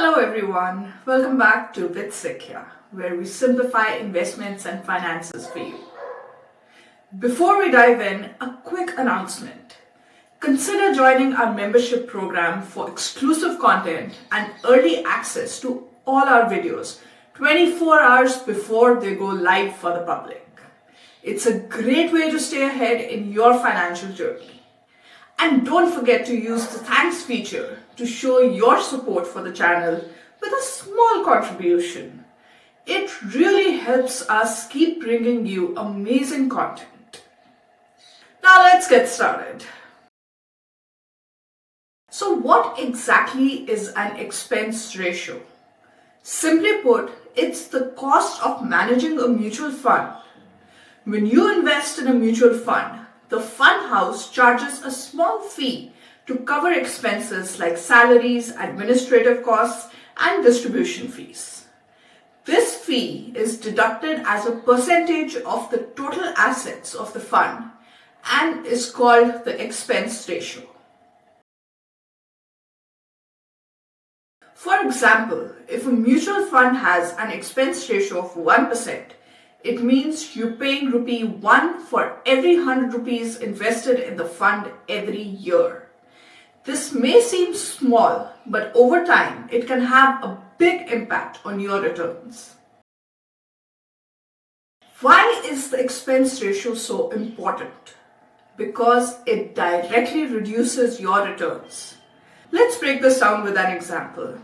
Hello everyone, welcome back to BitSecure, where we simplify investments and finances for you. Before we dive in, a quick announcement. Consider joining our membership program for exclusive content and early access to all our videos 24 hours before they go live for the public. It's a great way to stay ahead in your financial journey. And don't forget to use the thanks feature to show your support for the channel with a small contribution. It really helps us keep bringing you amazing content. Now let's get started. So what exactly is an expense ratio? Simply put, it's the cost of managing a mutual fund. When you invest in a mutual fund, the fund house charges a small fee to cover expenses like salaries, administrative costs, and distribution fees. This fee is deducted as a percentage of the total assets of the fund and is called the expense ratio. For example, if a mutual fund has an expense ratio of 1%, it means you're paying rupee 1 for every 100 rupees invested in the fund every year. This may seem small, but over time, it can have a big impact on your returns. Why is the expense ratio so important? Because it directly reduces your returns. Let's break this down with an example.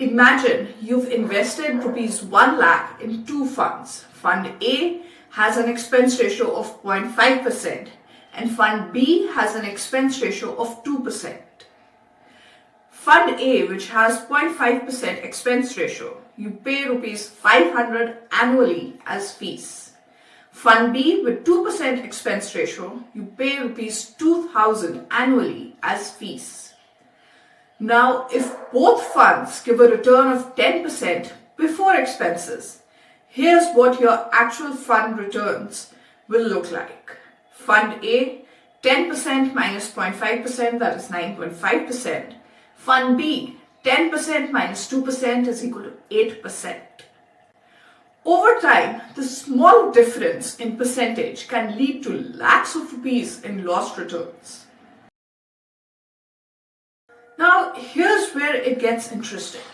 Imagine you've invested rupees 1 lakh in two funds. Fund A has an expense ratio of 0.5% and Fund B has an expense ratio of 2%. Fund A, which has 0.5% expense ratio, you pay rupees 500 annually as fees. Fund B with 2% expense ratio, you pay rupees 2000 annually as fees. Now, if both funds give a return of 10% before expenses, here's what your actual fund returns will look like. Fund A, 10% minus 0.5%, that is 9.5%. Fund B, 10% minus 2% is equal to 8%. Over time, the small difference in percentage can lead to lakhs of rupees in lost returns. Now, here's where it gets interesting.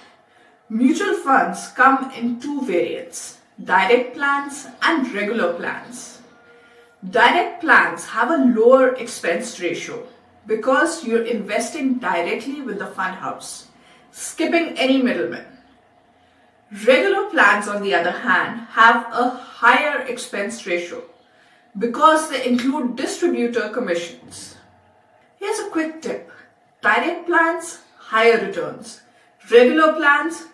Mutual funds come in two variants, direct plans and regular plans. Direct plans have a lower expense ratio because you're investing directly with the fund house, skipping any middleman. Regular plans, on the other hand, have a higher expense ratio because they include distributor commissions. Here's a quick tip. Direct plans, higher returns. Regular plans,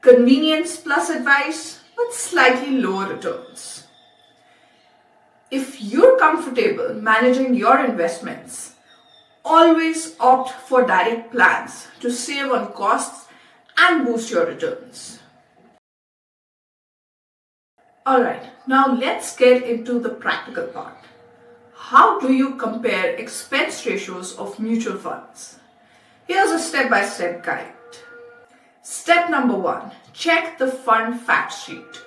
convenience plus advice, but slightly lower returns. If you're comfortable managing your investments, always opt for direct plans to save on costs and boost your returns. Alright, now let's get into the practical part. How do you compare expense ratios of mutual funds? Here's a step-by-step guide. Step number 1, check the fund fact sheet.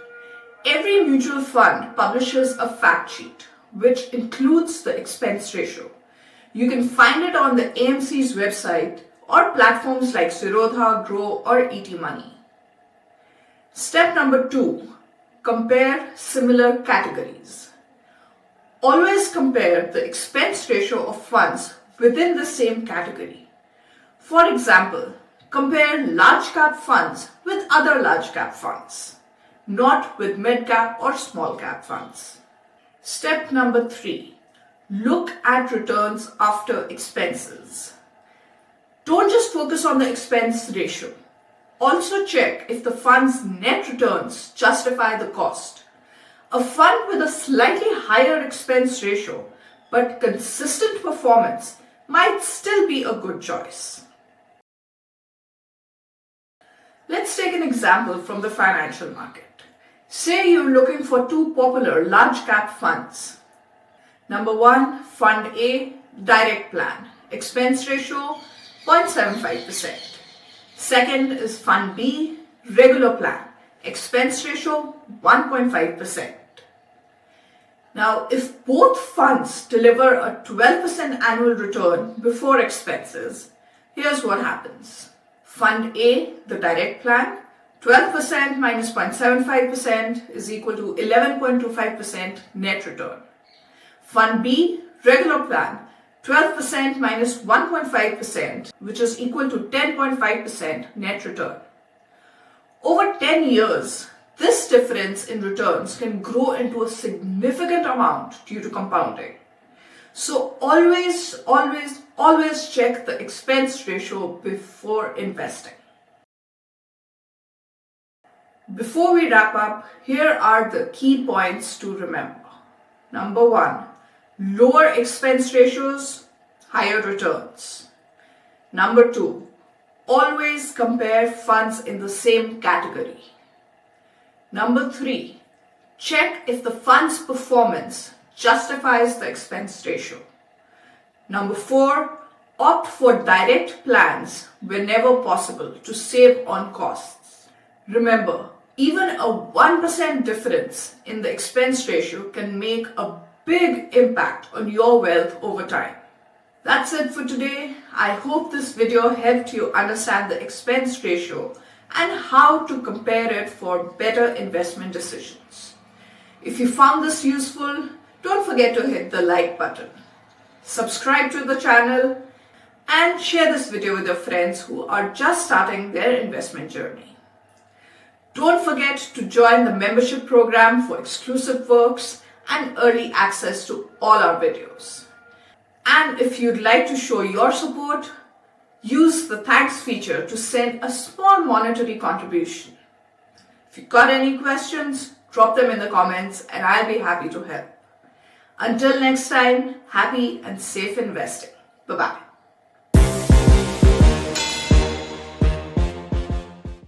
Every mutual fund publishes a fact sheet, which includes the expense ratio. You can find it on the AMC's website or platforms like Zerodha, Grow, or ET Money. Step number 2, compare similar categories. Always compare the expense ratio of funds within the same category. For example, compare large cap funds with other large cap funds, not with mid cap or small cap funds. Step number 3, look at returns after expenses. Don't just focus on the expense ratio. Also check if the fund's net returns justify the cost. A fund with a slightly higher expense ratio but consistent performance might still be a good choice. Let's take an example from the financial market. Say you're looking for two popular large cap funds. Number 1, Fund A, direct plan, expense ratio 0.75%. Second is Fund B, regular plan. Expense ratio 1.5%. Now, if both funds deliver a 12% annual return before expenses, here's what happens. Fund A, the direct plan, 12% minus 0.75% is equal to 11.25% net return. Fund B, regular plan, 12% minus 1.5%, which is equal to 10.5% net return. Over 10 years, this difference in returns can grow into a significant amount due to compounding. So always check the expense ratio before investing. Before we wrap up, here are the key points to remember. Number 1, lower expense ratios, higher returns. Number 2, always compare funds in the same category. Number 3, check if the fund's performance justifies the expense ratio. Number 4, opt for direct plans whenever possible to save on costs. Remember, even a 1% difference in the expense ratio can make a big impact on your wealth over time. That's it for today. I hope this video helped you understand the expense ratio and how to compare it for better investment decisions. If you found this useful, don't forget to hit the like button, subscribe to the channel, and share this video with your friends who are just starting their investment journey. Don't forget to join the membership program for exclusive perks and early access to all our videos. And if you'd like to show your support, use the thanks feature to send a small monetary contribution. If you've got any questions, drop them in the comments and I'll be happy to help. Until next time, happy and safe investing. Bye-bye.